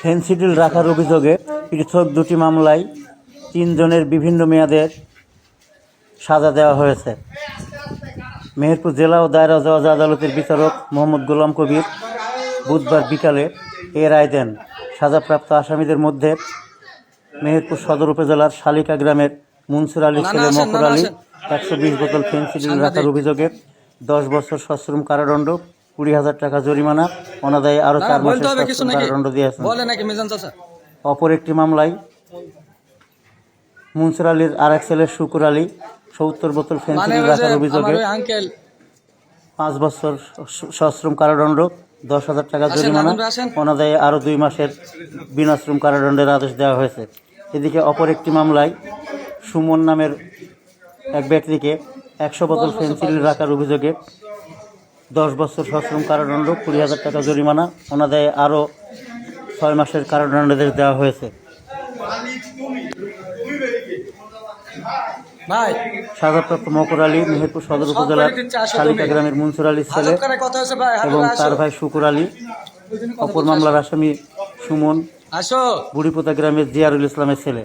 Phensedyl রাখার অভিযোগে পৃথক দুটি মামলায় 3 জনের বিভিন্ন মেয়াদের সাজা দেওয়া হয়েছে। মেহেরপুর জেলা ও দায়রা জজ আদালতের বিচারক মোহাম্মদ গোলাম কবির বুধবার বিকালে এ রায় দেন। সাজাপ্রাপ্ত আসামিদের মধ্যে মেহেরপুর সদর উপজেলার শালিকা গ্রামের মুনসুর আলীর ছেলে মকর আলী 120 বোতল ফেনসিডিল রাখার অভিযোগে 10 বছর সশ্রম কারাদণ্ড, 20,000 টাকা জরিমানা, অনাদায়ে আরও 4 মাসের সশ্রম কারাদণ্ড দিয়েছেন। অপর একটি মামলায় মুনসুর আলীর আরেক ছেলে শুকুর আলী 70 বোতল ফেনসিডিল রাখার অভিযোগে 5 বছর সশ্রম কারাদণ্ড, 10,000 টাকা জরিমানা, অনাদায়ে আরও 2 মাসের বিনাশ্রম কারাদণ্ডের আদেশ দেওয়া হয়েছে। এদিকে অপর একটি মামলায় সুমন নামের এক ব্যক্তিকে 100 বোতল ফেনসিডিল রাখার অভিযোগে 10 বছর সশ্রম কারাদণ্ড, 20,000 টাকা জরিমানা, অনাদায়ে আরও 6 মাসের কারাদণ্ডাদেশ দেওয়া হয়েছে। সাজাপ্রাপ্ত মকর আলী মেহেরপুর সদর উপজেলার শালিকা গ্রামের মুনসুর আলীর ছেলে এবং তার ভাই শুকুর আলী। অপর মামলার আসামি সুমন বুড়িপোতা গ্রামের জিয়ারুল ইসলামের ছেলে।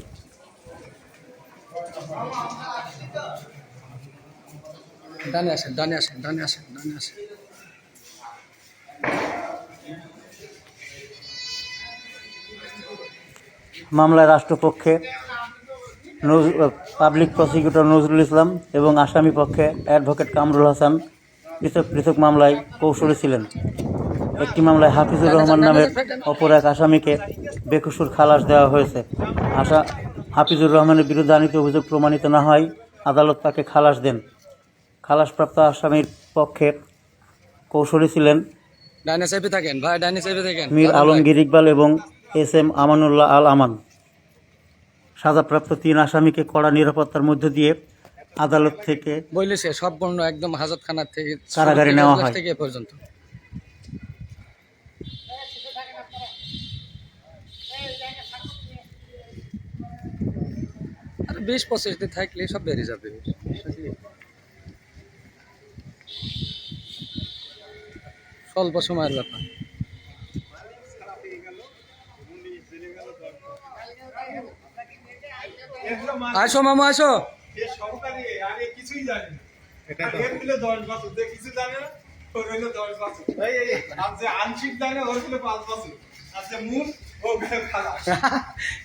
মামলায় রাষ্ট্রপক্ষে পাবলিক প্রসিকিউটর নজরুল ইসলাম এবং আসামি পক্ষে অ্যাডভোকেট কামরুল হাসান পৃথক পৃথক মামলায় কৌশলী ছিলেন। একটি মামলায় হাফিজুর রহমান নামের অপর এক আসামিকে বেকসুর খালাস দেওয়া হয়েছে। হাফিজুর রহমানের বিরুদ্ধে আনিত অভিযোগ প্রমাণিত না হয় আদালত তাকে খালাস দেন। খালাসপ্রাপ্ত আসামির পক্ষে কৌশলী ছিলেন মীর আলমগীর ইকবাল এবং SM আমানুল্লাহ আল আমান। সাজাপ্রাপ্ত 3 আসামিকে কড়া নিরাপত্তার মধ্য দিয়ে আদালত থেকে সম্পূর্ণ একদম হাজতখানা থেকে কারাগারে নেওয়া হয়। 20-25 দিন থাকলে সব বেরিয়ে যাবে। স্বল্প সময়ের ব্যাপার। আসো মামা আসো।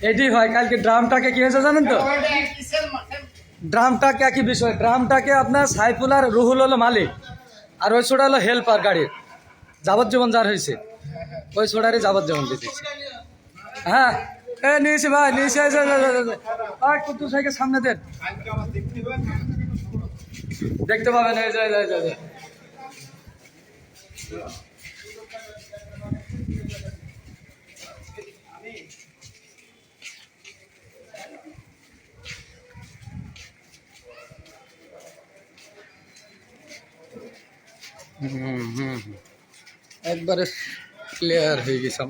এটি হয় কালকে ড্রামটাকে কি হয়েছে জানেন তো? ড্রামটাকে একই বিষয়, ড্রামটাকে আপনার সাইফুল আর রুহুল হলো মালিক, আর ওই ছোটা হলো হেল্পার গাড়ির। যাবজ্জীবন যার হয়েছে ওই ছোটারই যাবজ্জীবন দিতেছে। হ্যাঁ নিয়েছি ভাই, নিয়েছি। কুদ্দুস ভাইকে সামনে দেন, দেখতে পাবেন। একবারে ক্লিয়ার হয়ে গেছে।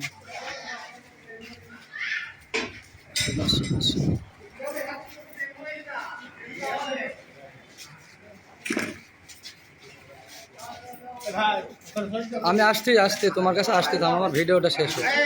আমি আসতে তোমার কাছে আসতে, আমার ভিডিওটা শেষ হচ্ছে।